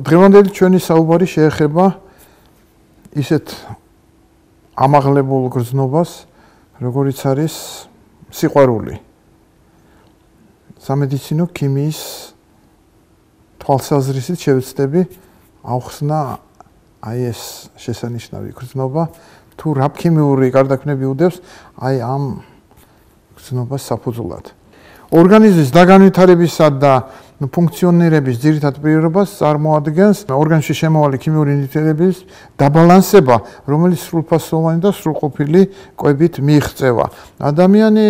დღევანდელი ჩვენი საუბარი შეეხება ისეთ ამაღლებულ გრძნობას, როგორიც არის სიყვარული. სამედიცინო ქიმიის თვალსაზრისით შევეცდები ავხსნა აი ეს შესანიშნავი გრძნობა, თუ რა ქიმიური გარდაქმნები უდევს აი ამ გრძნობას საფუძვლად. ორგანიზმის დაგანვითარებისა და ფუნქციონირების ძირითად პირობას წარმოადგენს ორგანიზმში შემავალი ქიმიური ნივთიერების დაბალანსება, რომელიც სრულფასოვანი და სრულყოფილი კვებით მიიღწევა. ადამიანი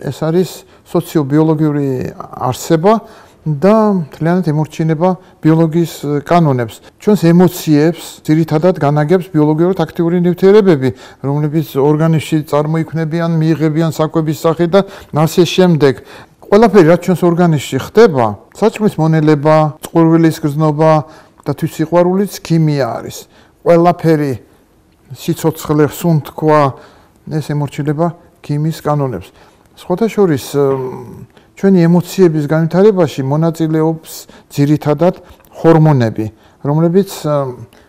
ეს არის სოციო-ბიოლოგიური არსება და მთლიანად ემორჩინება ბიოლოგიის კანონებს. ჩვენს ემოციებს ძირითადად განაგებს ბიოლოგიურად აქტიური ნივთიერებები, რომლებიც ორგანიზმში წარმოიქმნებიან, მიიღებიან საკვების სახით და ასე შემდეგ. ყველაფერი, რაც ჩვენს ორგანიზმში ხდება, საჭმლის მონელება, წყურვილის გრძნობა და თვითსიყვარულიც ქიმია არის. ყველაფერი, სიცოცხლე, სუნთქვა, ეს ემორჩილება ქიმიის კანონებს. სხვათა შორის, ჩვენი ემოციების განვითარებაში მონაწილეობს ძირითადად ჰორმონები, რომლებიც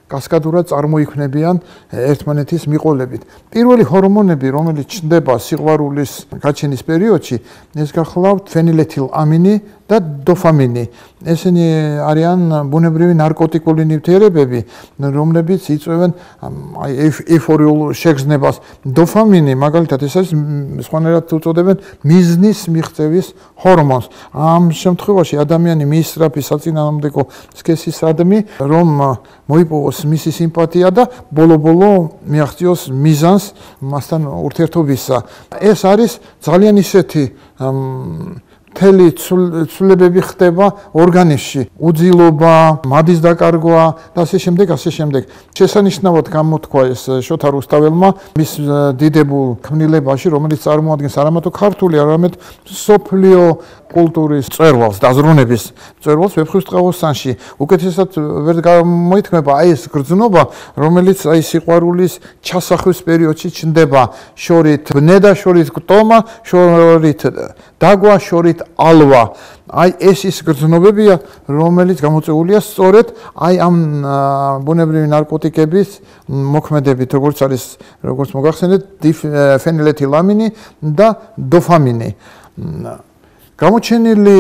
კასკადურად წარმოიქმნებიან ერთმანეთის მიყოლებით. პირველი ჰორმონები, რომელიც ჩნდება სიყვარულის გაჩენის პერიოდში, ეს გახლავთ ფენილეთილამინი და დოფამინი. ესენი არიან ბუნებრივი ნარკოტიკული ნივთიერებები, რომლებიც იწვევენ ეიფორიულ შეგრძნებას. დოფამინი, მაგალითად, ეს არის სხვანაირად უწოდებენ მიზნის მიღწევის ჰორმონს. ამ შემთხვევაში ადამიანი მიისწრაფი საწინააღმდეგო სქესისადმი, რომ მოიპოვოს მისი სიმპათია და ბოლო-ბოლო მიაღწიოს მიზანს მასთან ურთიერთობისა. ეს არის ძალიან ისეთი მთელი ცვლილებები ხდება ორგანიზმში, უძილობა, მადის დაკარგვა და ასე შემდეგ, ასე შემდეგ. შესანიშნავად გამოთქვა ეს შოთა რუსთაველმა მის დიდებულ ქმნილებაში, რომელიც წარმოადგენს არამატო ქართული, არამედ მსოფლიო კულტურის მწვერვალს, დაზრუნების მწვერვალს ვეფხისტყაოსანში. უკეთესად ვერ გამოითქმება აი ეს გრძნობა, რომელიც აი სიყვარულის ჩასახვის პერიოდში ჩნდება, შორით ბნედა, შორით გტომა, შორით დაგვა, შორით ალვა. აი ეს ის გრძნობებია, რომელიც გამოწვეულია სწორედ აი ამ ბუნებრივი ნარკოტიკების მოქმედებით, როგორც მოგახსენეთ, ფენილეთილამინი და დოფამინი. გამოჩენილი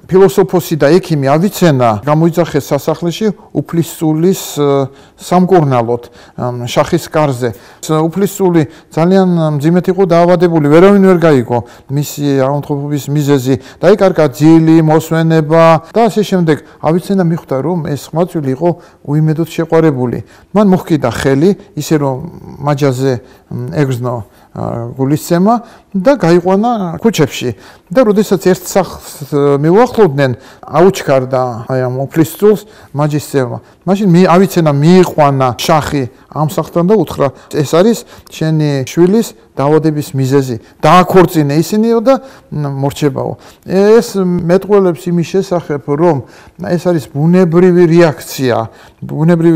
ფილოსოფოსი და ექიმი ავიცენა გამოიძახეს სასახლეში უფლისწულის სამკურნალოდ, შახის კარზე. უფლისწული ძალიან მძიმედ იყო დაავადებული, ვერავინ ვერ გაიგო მისი ავადმყოფობის მიზეზი. დაიკარგა ძილი, მოსვენება და ასე შემდეგ. ავიცენა მიხვდა, რომ ეს ხმაწვილი იყო უიმედოდ შეყვარებული. მან მოჰკიდა ხელი, ისე რომ მაჯაზე ეგრძნო გულისცემა და გაიყვანა ქუჩებში. და როდესაც ერთ სახლს მიუახლოვდნენ, აუჩქარდა აი ამ უფლისწულს მაჯის ძემა. მაშინ ავიცენა მიიყვანა შახი ამ სახლთან და უთხრა, ეს არის შენი შვილის დაავადების მიზეზი. დააქორწინე ისინიო და მორჩებაო. ეს მეტყველებს იმის შესახებ, რომ ეს არის ბუნებრივი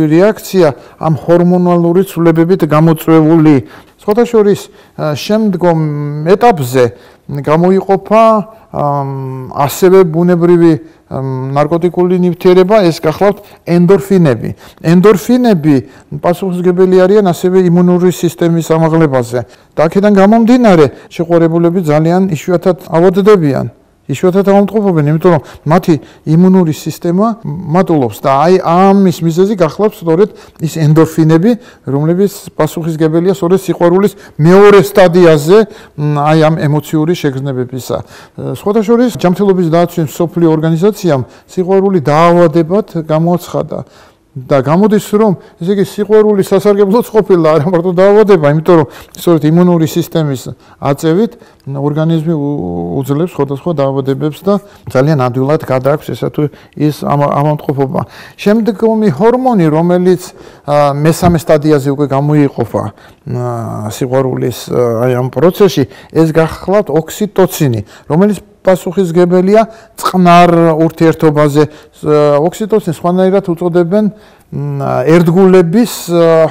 რეაქცია ამ ჰორმონალური ცვლილებებით გამოწვეული. სხვათა შორის შემდგომ ეტაპზე გამოიყოფა ასევე ბუნებრივი ნარკოტიკული ნივთიერება, ეს გახლავთ ენდორფინები. ენდორფინები პასუხისმგებელი არიან ასევე იმუნური სისტემის ამაღლებაზე. და აქედან გამომდინარე, შეყვარებულები ძალიან იშვიათად ავადდებიან. იშვიათად ავადმყოფობენ, იმიტომ რომ მათი იმუნური სისტემა მატულობს და აი ამის მიზეზი გახლავთ სწორედ ის ენდორფინები, რომლებიც პასუხისმგებელია სწორედ სიყვარულის მეორე სტადიაზე, აი ამ ემოციური შეგრძნებებისა. სხვათა შორის, ჯანმრთელობის დაცვის მსოფლიო ორგანიზაციამ სიყვარული დაავადებად გამოაცხადა. და გამოდის, რომ ესე იგი სიყვარული სასარგებლოც ყოფილა, არა მარტო დაავადება, იმიტომ რომ სწორედ იმუნური სისტემის აწევით ორგანიზმი უძლებს სხვადასხვა დაავადებებს და ძალიან ადვილად გადააქვს ესა თუ ის ავადმყოფობა. შემდგომი ჰორმონი, რომელიც მესამე სტადიაზე უკვე გამოიყოფა სიყვარულის აი ამ პროცესში, ეს გახლავთ ოქსიტოცინი, რომელიც პასუხისმგებელია წყნარ ურთიერთობაზე. ოქსიტოცინს სხვანაირად უწოდებენ ერთგულების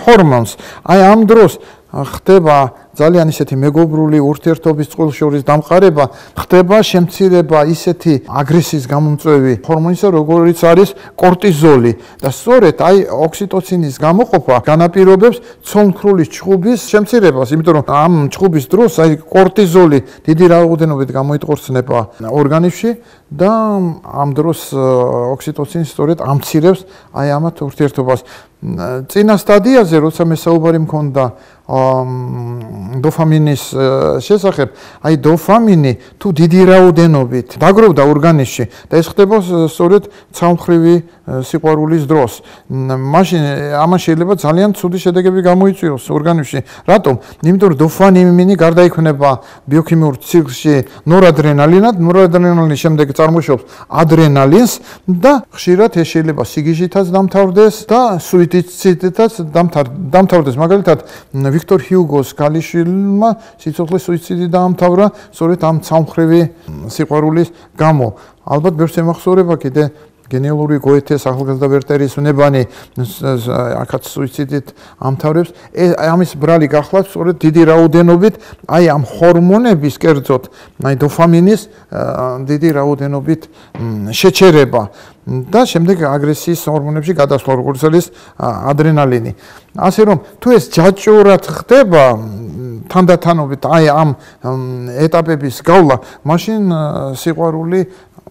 ჰორმონს. აი ამ დროს ხდება ძალიან ისეთი მეგობრული ურთიერთობის წყვილს შორის დამყარება, ხდება შემცირება ისეთი აგრესიის გამომწვევი ჰორმონისა, როგორიც არის კორტიზოლი და სწორედ აი ოქსიტოცინის გამოყოფა განაპირობებს ცოლმხრივის ჩხუბის შემცირებას, იმიტომ რომ ამ ჩხუბის დროს აი კორტიზოლი დიდი რაოდენობით გამოიტყორცნება ორგანიზმში და ამ დროს ოქსიტოცინი სწორედ ამცირებს აი ამათ ურთიერთობას. წინა სტადიაზე, როცა მე საუბარი მქონდა დოფამინის შესახებ, აი დოფამინი თუ დიდი რაოდენობით დაგროვდა ორგანიზმში და ეს ხდება სწორედ ცალმხრივი სიყვარულის დროს. მაშინ ამან შეიძლება ძალიან ცუდი შედეგები გამოიწვიოს ორგანიზმში. რატომ? იმიტომ რომ დოფამინი გარდაიქმნება ბიოქიმიურ ციკლში ნორადრენალინად, ნორადრენალინის შემდეგ წარმოშობს ადრენალინს და ხშირად ეს შეიძლება სიგიჟითაც დამთავრდეს და სუიციდითაც დამთავრდეს. მაგალითად, ვიქტორ ჰიუგოს ქალიშვილმა სიცოცხლის სუიციდი დაამთავრა სწორედ ამ ცალმხრივი სიყვარულის გამო. ალბათ ბევრს ემახსოვრება კიდე გენიალური გოეთეს ახალგაზრდა ვერტერის უნებანი აქაც სუიციდით ამთავრებს. ამის ბრალი გახლავთ სწორედ დიდი რაოდენობით აი ამ ჰორმონების კერძოდ აი დოფამინის დიდი რაოდენობით შეჩერება და შემდეგ აგრესიის ჰორმონებში გადასვლა, როგორც არის ადრენალინი. ასე რომ თუ ეს ჯაჭვურად ხდება თანდათანობით აი ამ ეტაპების გავლა, მაშინ სიყვარული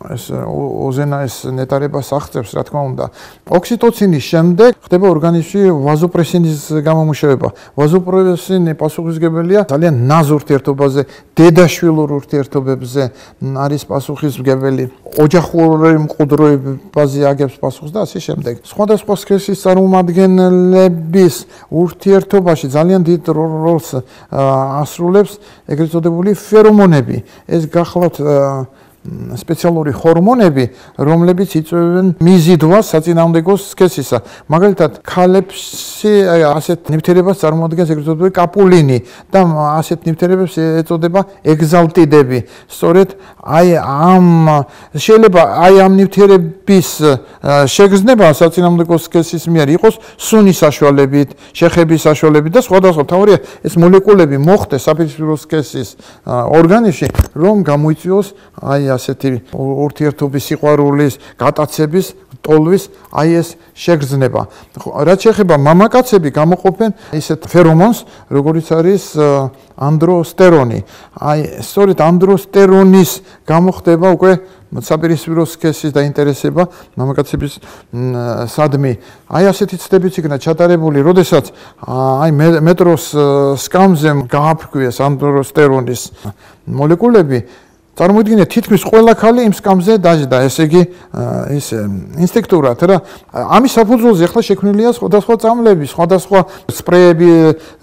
ეს ოზენაეს ნეტარებას აღწევს, რა თქმა უნდა. ოქსიტოცინის შემდეგ ხდება ორგანიზმში ვაზოპრესინის გამომუშავება. ვაზოპრესინი პასუხისმგებელია ძალიან ნაზ ურთიერთობაზე, დედა-შვილურ ურთიერთობებზე არის პასუხისმგებელი, ოჯახური მყუდროებაზე აგებს პასუხს და ასე შემდეგ. სხვადასხვა სქესის წარმომადგენლების ურთიერთობაში ძალიან დიდ როლს ასრულებს ეგრეთ წოდებული ფერომონები. ეს გახლავთ სპეციალური ჰორმონები, რომლებიც იწვევენ მიზიდვას საწინააღმდეგოს სქესისა. მაგალითად, ქალებში ასეთ ნივთიერებას წარმოადგენს ეგრეთ წოდებული კაპულინი და ასეთ ნივთიერებებს ეწოდება ეგზალტიდები. სწორედ აი ამ შეიძლება აი ამ ნივთიერების შეგრძნება საწინააღმდეგოს სქესის მიერ იყოს სუნის საშუალებით, შეხების საშუალებით და სხვადასხვა. თავარია ეს მოლეკულები მოხდეს საპირისპირო სქესის ორგანიზმში, რომ გამოიწვიოს აი ასეთი ურთიერთობის, სიყვარულის, გატაცების, ტოლვის აი ეს შეგრძნება. რაც შეეხება მამაკაცები გამოყოფენ ისეთ ფერომონს, როგორიც არის ანდროსტერონი. აი სწორედ ანდროსტერონის გამო ხდება უკვე საპირისპირო სქესის დაინტერესება მამაკაცების სადმი. აი ასეთი ცდებიც იქნა ჩატარებული, როდესაც აი მეტროს სკამზე გააფრქვიეს ანდროსტერონის მოლეკულები. წარმოიდგინეთ, თითქმის ყველა ქალი იმ სკამზე დაჯდა, ესე იგი ის ინსტინქტურად რა. ამის საფუძველზე ახლა შექმნილია სხვადასხვა წამლები, სხვადასხვა სპრეები,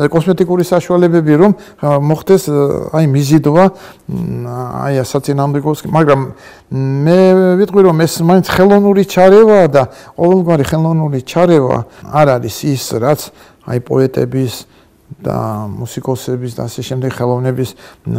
კოსმეტიკური საშუალებები, რომ მოხდეს აი მიზიდვა, აი საწინააღმდეგოს, მაგრამ მე ვიტყვი, რომ ეს მაინც ხელოვნური ჩარევაა და ყოველგვარი ხელოვნური ჩარევა არ არის ის, რაც აი პოეტების და მუსიკოსების და ასე შემდეგ ხელოვნების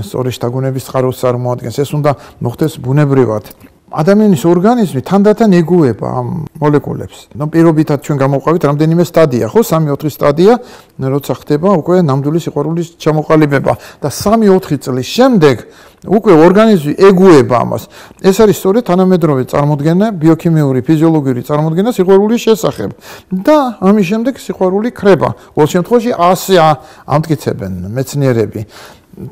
სწორი შთაგონების წყაროს წარმოადგენს. ეს უნდა მოხდეს ბუნებრივად. ადამიანის ორგანიზმი თანდათან ეგუება ამ მოლეკულებს. პირობითად ჩვენ გამოვყავით რამდენიმე სტადია, ხო? 3-4 სტადია, როცა ხდება უკვე ნამდვილი სიყვარულის ჩამოყალიბება და 3-4 წლის შემდეგ უკვე ორგანიზმი ეგუება ამას. ეს არის სწორედ თანამედროვე წარმოდგენა, ბიოქიმიური, ფიზიოლოგიური წარმოდგენა სიყვარულის შესახებ და ამის შემდეგ სიყვარული ქრება. ყოველ შემთხვევაში ასე ამტკიცებენ მეცნიერები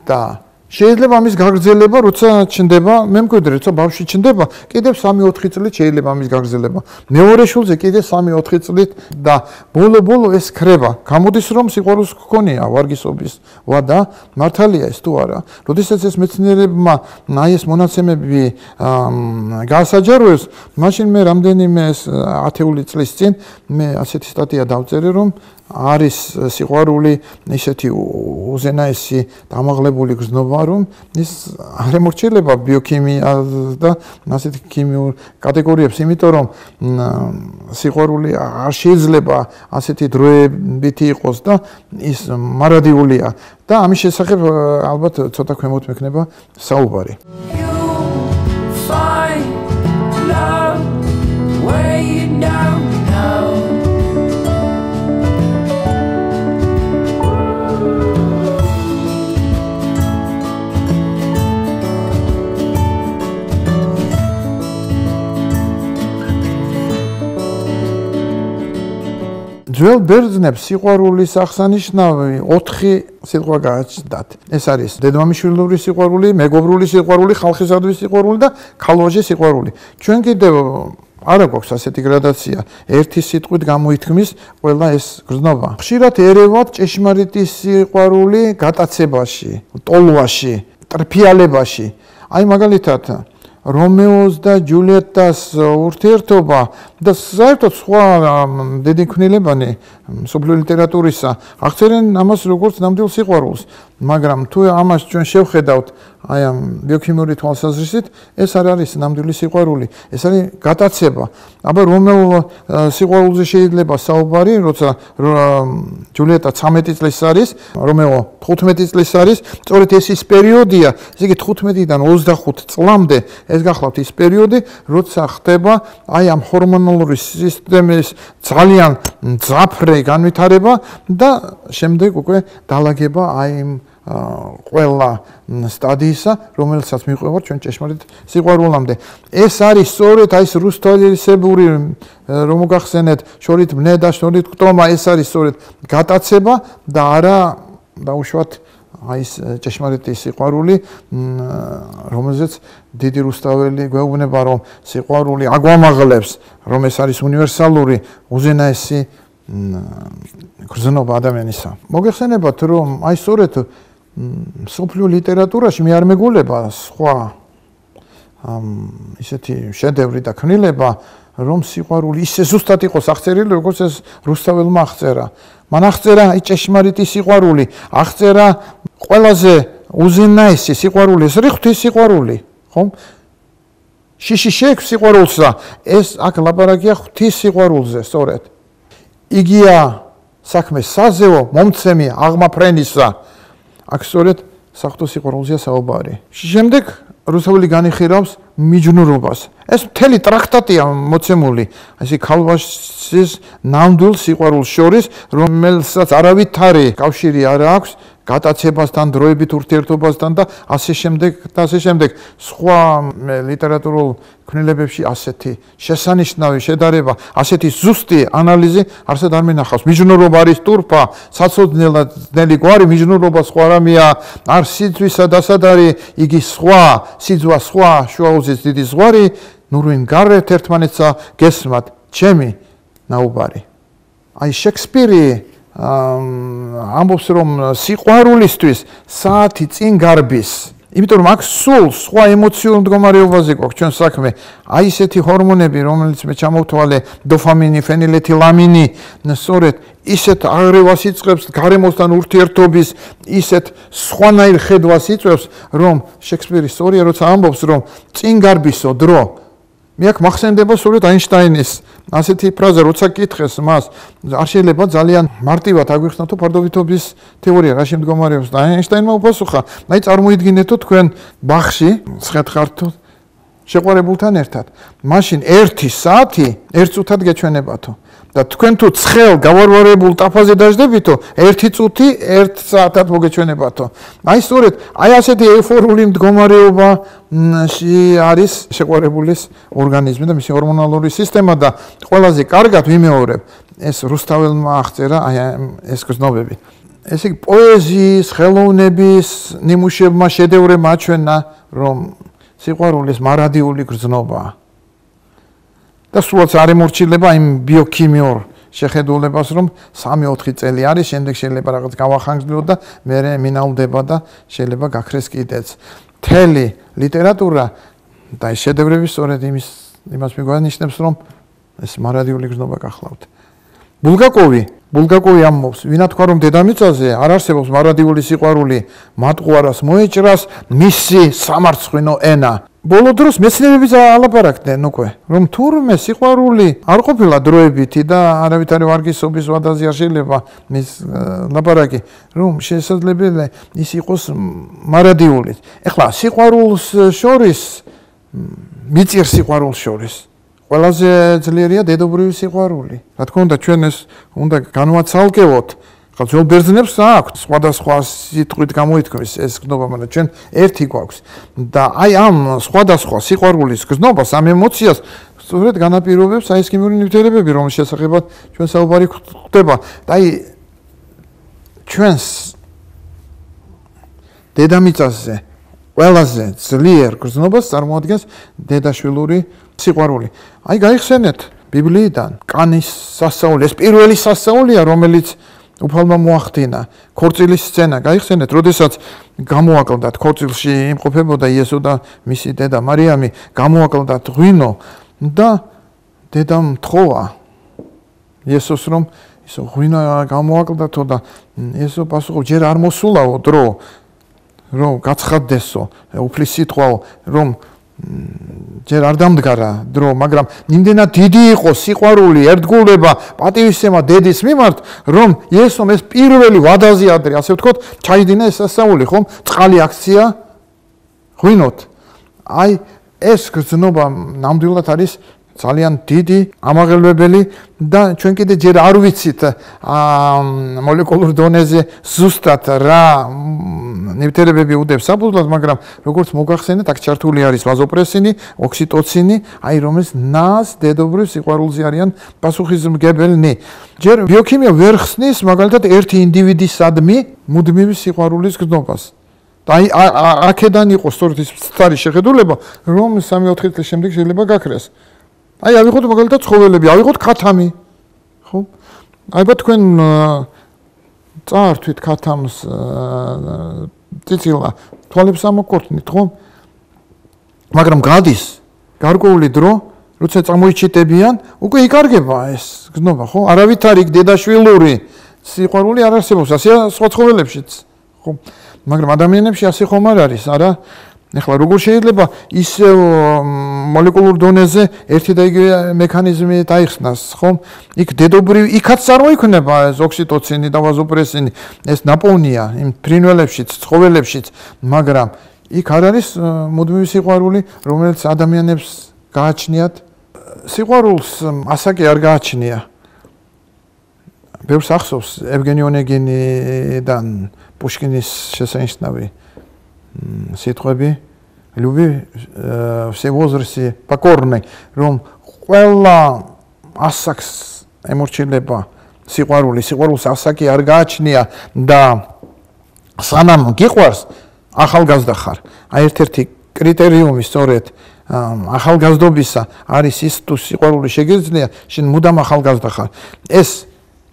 და შეიძლება ამის გაგრძელება, როცა ჩნდება, მე მკვიდრი, როცა ბავშვი ჩნდება, კიდევ 3-4 წლით შეიძლება ამის გაგრძელება. მეორე შულზე კიდევ 3-4 წლით და ბოლო-ბოლო ეს ქრება. გამოდის რომ სიყვარულს გქონია ვარგისობის ვადა, მართალია ეს თუ არა. როდესაც ეს მეცნიერებმა აი ეს მონაცემები გაასაჯაროეს, მაშინ მე რამდენიმე 10 წლის წინ მე ასეთი სტატია დავწერე, რომ არის სიყვარული ისეთი უზენაესი დამაღლებული გზნობა, რომ ის არ ემორჩილება ბიოქიმიას და ასეთი ქიმიურ კატეგორიებს, იმიტომ რომ სიყვარული არ შეიძლება ასეთი დროებითი იყოს და ის მარადიულია და ამის შესახებ ალბათ ცოტა ქვემოთ მექნება საუბარი. ძველ ბერძნებს სიყვარულის აღსანიშნავი 4 სიტყვა გააჩნდათ. ეს არის დედმამიშვილური სიყვარული, მეგობრული სიყვარული, ხალხისადმი სიყვარული და ქალვაჟი სიყვარული. ჩვენ კიდევ არა გვაქვს ასეთი გრადაცია. ერთი სიტყვით გამოითქმის ყველა ეს გრძნობა. ხშირად ერევათ ჭეშმარიტი სიყვარული გატაცებაში, ტოლვაში, ტრფიალებაში. აი მაგალითად რომეოს და ჯულიეტას ურთიერთობა და საერთოდ სხვა დიდი ქმნილებანი მსოფლიო ლიტერატურისა აღწერენ ამას როგორც ნამდვილ სიყვარულს, მაგრამ თუ ამას ჩვენ შევხედავთ აი ამ ბიოქიმიური თვალსაზრისით, ეს არ არის ნამდვილი სიყვარული, ეს არის გატაცება. აბა რომელ სიყვარულზე შეიძლება საუბარი, როცა ჯულიეტა 13 წლის არის, რომეო 15 წლის არის, სწორედ ეს ის პერიოდია, ესე იგი 15-დან 25 წლამდე ეს გახლავთ ის პერიოდი, როცა ხდება აი ამ ჰორმონალური სისტემის ძალიან მძაფრი განვითარება და შემდეგ უკვე დალაგება აი იმ ყველა სტადიისა, რომელსაც მიყვება ჩვენ ჭეშმარიტ სიყვარულამდე. ეს არის სწორედ აი ეს რუსთაველისებური, რომ მოგახსენეთ, შორით ბნე და შორით გტომა, ეს არის სწორედ გატაცება და არა დაუშვათ აი ეს ჭეშმარიტი სიყვარული, რომელზეც დიდი რუსთაველი გვეუბნება, რომ სიყვარული აგვამაღლებს, რომ ეს არის უნივერსალური, უზენაესი გრძნობა ადამიანისა. მოგეხსენებათ, რომ აი სწორედ მსოფლიო ლიტერატურაში მე არ მეგულება სხვა ისეთი შედევრი და ქმნილება, რომ სიყვარული ისე ზუსტად იყოს აღწერილი, როგორც ეს რუსთაველმა აღწერა. მან აღწერა აი ჭეშმარიტი სიყვარული, აღწერა ყველაზე უზენაესი სიყვარული, ეს ღვთის სიყვარული, ხომ? შიში შეექვს სიყვარულსა, ეს აქ ლაპარაკია ღვთის სიყვარულზე, სწორედ. იგია საქმე საზეო, მომცემი აღმაფრენისა. აქ სწორედ საღვთო სიყვარულზეა საუბარი. შემდეგ რუსთაველი განიხილავს მიჯნურობას. ეს მთელი ტრაქტატია მოცემული, ესე ქალვაშის ნამდვილ სიყვარულს შორის, რომელსაც არავითარი კავშირი არ აქვს გატაცებასთან, დროებით ურთიერთობასთან და ასე შემდეგ. სხვა ლიტერატურულ ქმნილებებში ასეთი შესანიშნავი შედარება, ასეთი ზუსტი ანალიზი არსად არ მინახავს. მიჯნურობა არის ტურფა, საცოდნელი გვარი, მიჯნურობა სხვა რამეა, არ სიძვისა დასადარი, იგი სხვა, სიძვა სხვა, შუაუზის დიდი ზღვარი, ნურვინ გარეთ ერთმანეთსა გესმათ, ჩემი ნაუბარი. აი შექსპირი ამბობს, რომ სიყვარულისთვის საათი წინ გარბის. იმიტომ რომ აქ სულ სხვა ემოციურ მდგომარეობაზე გვაქვს ჩვენ საქმე. აი ესეთი ჰორმონები, რომელიც მე ჩამოვთვალე, დოფამინი, ფენილეთილამინი, სწორედ ისეთ აღრევას იწყებს გარემოსთან ურთიერთობის, ისეთ სხვანაირ ხედვას იწვევს, რომ შექსპირი სწორია, როცა ამბობს, რომ წინ გარბისო დრო. მე აქ მახსენდება სწორედ აინშტაინის ასეთი ფრაზა, როცა კითხეს მას, არ შეიძლება ძალიან მარტივად აგვიხსნათო ფარდობითობის თეორია, რა შემდგომარეობს და აინშტაინმა უპასუხა, აი წარმოიდგინეთო თქვენ ბაღში ცხეთხართო შეყვარებულთან ერთად. მაშინ 1 საათი 1 წუთად გეჩვენებათო. და თქვენ თუ ცხელ გავარვარებულ ტაფაზე დაждდებითო, 1 წუთი 1 საათად მოგეჩვენებათო. აი სწორედ აი ასეთი ეუფორიული მდგომარეობაში არის შეყვარებულის ორგანიზმი და მისი ჰორმონალური სისტემა და ყველაზე კარგად ვიმეორებ, ეს რუსთაველმა აღწერა აი ეს გრძნობები. ესე იგი პოეზიის, ხელოვნების ნიმუშებმა შედევრებმა აჩვენა, რომ სიყვარულის მარადიული გრძნობაა. და სულაც არ ემორჩილება იმ ბიოქიმიურ შეხედულებას, რომ 3-4 წელი არის, შემდეგ შეიძლება რაღაც გავახანგრძლიოთ და მერე მინაუდება და შეიძლება გაქრეს კიდეც. მთელი ლიტერატურა და ეს შედევრები სწორედ იმას მიგვანიშნებს, რომ ეს მარადიული გრძნობა გახლავთ. ბულგაკოვი ამბობს, ვინა თქვა რომ დედამიწაზე არ არსებობს მარადიული სიყვარული, მატყუარას მოეჭრას მისი სამარცხვინო ენა. ბოლო დროს მეცნიერებიც ალაპარაკდნენ უკვე, რომ თურმე სიყვარული არ ყოფილა დროებითი და არავითარი ვარგისობის ვადაზე არ შეიძლება მის ლაპარაკი, რომ შესაძლებელი ის იყოს მარადიული. ეხლა სიყვარულს შორის, მიწირ სიყვარულს შორის ყველაზე ძლიერია დედობრივი სიყვარული. რა თქმა უნდა, ჩვენ ეს უნდა განვაცალკევოთ. ხა ძველ ბერძნებს აქვთ სხვადასხვა სიტყვით გამოითქმის ეს გზნობა, მაგრამ ჩვენ ერთი გვაქვს. და აი ამ სხვადასხვა სიყვარულის გზნობას, ამ ემოციას სწორედ განაპირობებს აი ეს ქიმიური ნივთიერებები, რომლის შესახებაც ჩვენ საუბარი ხდება. და აი ჩვენს დედამიწაზე ყველაზე ძლიერ გრძნობას წარმოადგენს დედაშვილური სიყვარული. აი გაიხსენეთ ბიბლიიდან კანის სასწაული, ეს პირველი სასწაულია, რომელიც უფალმა მოახდინა, ქორწილის სცენა. გაიხსენეთ, როდესაც გამოაკლდათ ქორწილში იმყოფებოდა იესო და მისი დედა მარიამი, გამოაკლდათ ღვინო და დედამ თხოვა იესოს, რომ ისო ღვინო გამოაკლდათო და იესო პასუხობს, ჯერ არ მოსულაო დრო, რომ გაცხადდესო, უფლის სიტყვაო, რომ ჯერ არ დამდგარა დრო, მაგრამ იმდენად დიდი იყო სიყვარული, ერთგულება, პატივისცემა დედის მიმართ, რომ იესომ ეს პირველი ვადაზე ადრე, ასე ვთქვათ, ჩაიდინა ეს სასწაული, ხომ? წყალი აქცია ღვინოთ. აი ეს გრძნობა ნამდვილად არის ძალიან დიდი, ამაღელვებელი და ჩვენ კიდე ჯერ არ ვიცით მოლეკულურ დონეზე ზუსტად რა ნივთიერებები უდევს საფუძვლად, მაგრამ როგორც მოგახსენეთ, აქ ჩართული არის ვაზოპრესინი, ოქსიტოცინი, აი რომელიც ნას დედობრივ სიყვარულზე არიან პასუხისმგებელნი. ჯერ ბიოქიმია ვერ ხსნის მაგალითად ერთი ინდივიდისადმი მუდმივი სიყვარულის გრძნობას. და აი აქედან იყო სწორედ ის მცდარი შეხედულება, რომ 3-4 წლის შემდეგ შეიძლება გაქრეს. აი ავიღოთ მაგალითად ცხოველები, ავიღოთ ქათამი, ხო? აიბა თქვენ წაართვით ქათამს ციცილა, თვალებს ამოქორთნით, ხო? მაგრამ გადის გარკვეული დრო, როცა წამოიჩიტებიან, უკვე იკარგება ეს გზნობა, ხო? არავითარი დედაშვილური სიყვარული არ არსებობს, ასეა სხვა ცხოველებშიც, ხო? მაგრამ ადამიანებში ასე ხომ არ არის, არა? ეხლა როგორ შეიძლება ისე მოლეკულურ დონეზე ერთი და იგივე მექანიზმი დაიხსნას, ხომ? იქ დედობრივი, იქაც წარმოიქმნება ეს ოქსიტოცინი და ვაზოპრესინი, ეს ნაპოვნია იმ ფრინველებშიც, ცხოველებშიც, მაგრამ იქ არ არის მუდმივი სიყვარული, რომელიც ადამიანებს გააჩნიათ. სიყვარულს ასაკი არ გააჩნია. ბევრს ახსოვს ევგენი ონეგინიდან პუშკინის შესანიშნავი სიტყვები, любви все возрасте покорны, რომ ყველა ასაკს ემორჩილება სიყვარულს ასაკი არ გააჩნია და სანამ გიყვარს ახალგაზრდა ხარ. აი ერთ-ერთი კრიტერიუმი სწორედ ახალგაზრდობისა არის ის, თუ სიყვარული შეგეძლია, შენ მუდამ ახალგაზრდა ხარ. ეს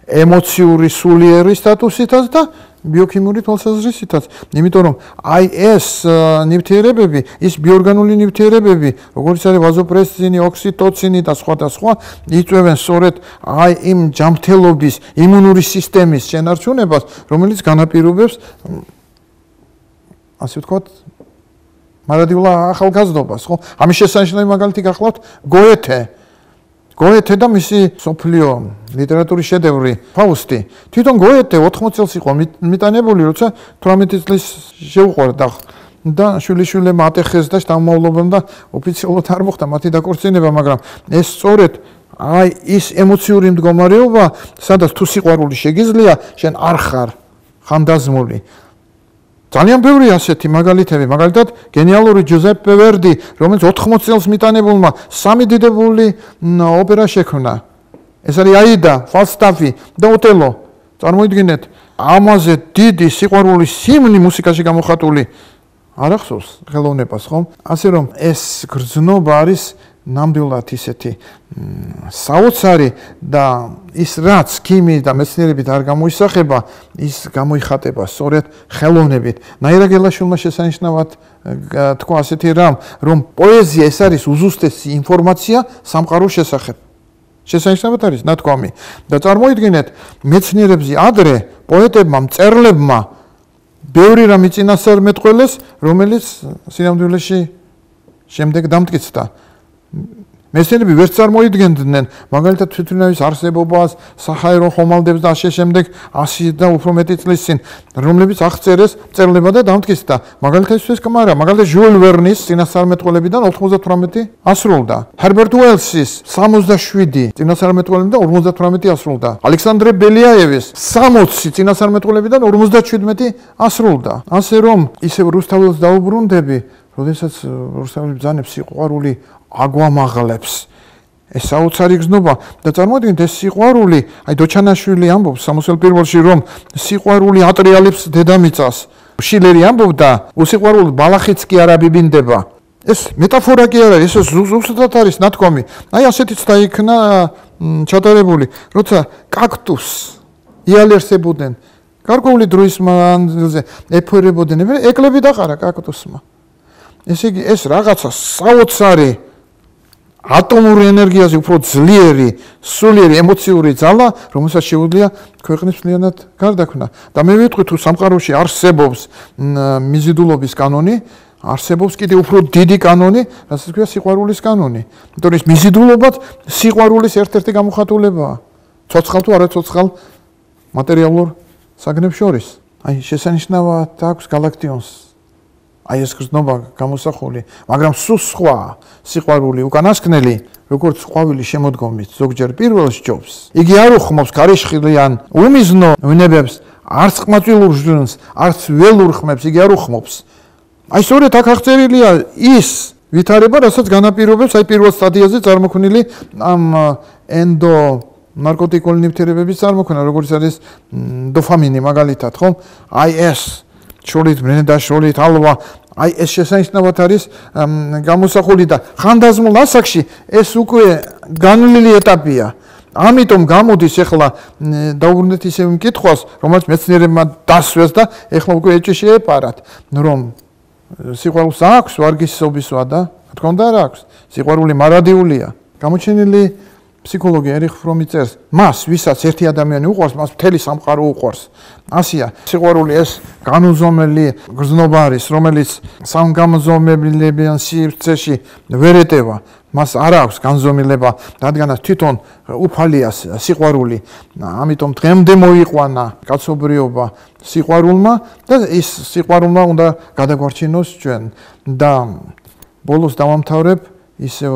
ემოციური სულიერი სტატუსითაც და ბიოქიმიური თვალსაზრისითაც, იმიტომ რომ აი ეს ნივთიერებები, ის ბიორგანული ნივთიერებები, როგორც არის ვაზოპრესინი, ოქსიტოცინი და სხვა, იწვევენ სწორედ აი იმ ჯანმრთელობის, იმუნური სისტემის შენარჩუნებას, რომელიც განაპირობებს, ასე ვთქვათ, მარადიულ ახალგაზრდობას, ხო? ამის შესანიშნავი მაგალითი გახლავთ გოეთე და მისი სოფლიო ლიტერატურის შედევრი ფაუსტი. თვითონ გოეთე 80 წელს იყო მიტანებული, როცა 18 წლის შეუყვარდა და შვილიშვილებმა ატეხეს და შთამომავლობამ და ოფიციალურად არ მოხდა მათი დაქორწინება, მაგრამ ეს სწორედ აი ის ემოციური მდგომარეობა, სადაც თუ სიყვარული შეგიძლია, შენ არ ხარ ხანდაზმული. ძალიან ბევრი ასეთი მაგალითები, მაგალითად გენიალური ჯოზეპე ვერდი, რომელიც 80 წელს მიტანებულმა 3 დიდებული ოპერა შექმნა. ეს არის აიდა, ფალსტაფი და ოტელო. წარმოიდგინეთ, ამაზე დიდი სიყვარულის სიმნი მუსიკაში გამოხატული არ ახსოვს ხელოვნებას, ხომ? ასე რომ ეს გრძნობა არის ნამდვილად ისეთი საოცარი და ის რაც ქიმიით და მეცნიერებით არ გამოისახება, ის გამოიხატება სწორედ ხელოვნებით. ნაირა გელაშვილმა შესანიშნავად თქვა ასეთი რამ, რომ პოეზია ეს არის უზუსტესი ინფორმაცია სამყაროს შესახებ. შესანიშნავად არის ნათქვამი და წარმოიდგინეთ, მეცნიერებზე ადრე პოეტებმა, მწერლებმა ბევრი რამ იწინასწარმეტყველეს, რომელიც სინამდვილეში შემდეგ დამტკიცდა. მეცნიერები ვერ წარმოიდგენდნენ მაგალითად თვითმფრინავის არსებობას, საჰაერო ხომალდებს და ასე შემდეგ 100 და უფრო მეტი წლის წინ, რომლებიც აღწერეს მწერლებმა და დამტკიცდა. მაგალითად ეს კამარა, მაგალითად ჟიულ ვერნის წინასწარმეტყველებიდან 98 ასრულდა. ჰერბერტ უელსის 67 წინასწარმეტყველებიდან 58 ასრულდა. ალექსანდრე ბელიაევის 60 წინასწარმეტყველებიდან 57 ასრულდა. ასე რომ ისევ რუსთაველს დაუბრუნდები, როდესაც რუსთაველი ბრძანებს სიყვარული აგვამაღლებს ეს საოცარი გზნობა და წარმოიდგინეთ ეს სიყვარული, აი დოჩანაშვილი ამბობს სამოსელ პირველში რომ სიყვარული ატრიალებს დედამიწას. შილერი ამბობდა, უსიყვარულოდ ბალახიც კი არ აბიბინდება. ეს მეტაფორა კი არ არის, ეს ზუსტად არის ნათქვამი. აი ასეთიც დაიქნა ჩატარებული, როცა კაქტუსს იალერსებოდნენ, გარკვეული დროის მანძილზე ეფერებოდნენ, ეკლები დაყარა კაქტუსმა. ესე იგი ეს რაღაცა საოცარი ატომური ენერგიაზე უფრო ძლიერი, სულიერი ემოციური ძალა, რომელსაც შეუძლია ქვეყნის მთლიანად გარდაქმნა. და მე ვიტყვი თუ სამყაროში არსებობს მიზიდულობის კანონი, არსებობს კიდევ უფრო დიდი კანონი, რასაც ქვია სიყვარულის კანონი. იმიტომ რომ ეს მიზიდულობაც სიყვარულის ერთ-ერთი გამოხატულებაა. ცოცხალ თუ არა ცოცხალ მატერიალურ საგნებს შორის. აი შესანიშნავად აქვს გალაქტიონს. აი ეს გზნობა გამოსახული, მაგრამ სულ სხვა სიყვარული უკანასკნელი, როგორც ყვავილი შემოდგომით ზოგჯერ პირველს ჯობს. იგი არ უხმობს ქარიშხლიან უმიზნო ვნებებს, არც ყმაწვილურ ჟვენს, არც ველურ ხმებს იგი არ უხმობს. აი სწორედ აქ აღწერილია ის ვითარება, რასაც განაპირობებს აი პირველ სტადიაზე წარმოქმნილი ამ ენდო ნარკოტიკული ნივთიერებების წარმოქმნა, როგორც არის დოფამინი მაგალითად, ხო? აი ეს შოლით ბრენდა, შოლით ალვა, აი ეს შესანიშნავად არის გამოსახული და ხანდაზმულ ასაკში ეს უკვე განვლილი ეტაპია. ამიტომ გამოდის ახლა დაუბრუნდეთ ისევ მკითხვას, რომელიც მეცნიერებმა დასვეს და ახლა უკვე ეჭვში ეპარათ, რომ სიყვარულს აქვს ვარგისობისვა და თქო უნდა რა აქვს. სიყვარული მარადიულია. გამოჩენილი ფსიქოლოგი ერიხ ფრომი წერს, მას ვისაც ერთი ადამიანი უყვარს, მას მთელი სამყარო უყვარს. ასია, სიყვარული ეს განუზომელი გზნობა არის, რომელიც სამგანზომილებიან სივრცეში ვერ ეტევა. მას არ აქვს განზომილება, რადგანაც თვითონ უფალია სიყვარული. ამიტომ დღემდე მოიყვანა კაცობრიობა სიყვარულმა და ის სიყვარულმა უნდა გადაგვარჩინოს ჩვენ. და ბოლოს დავამთავრებ ისევ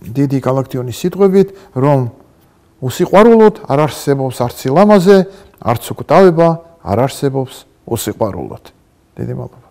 დიდი გალაქტიონის სიტყვებით, რომ უსიყვარულოდ არ არსებობს არც სილამაზე, არც უკვდავება არ არსებობს უსიყვარულოდ. დიდი მადლობა.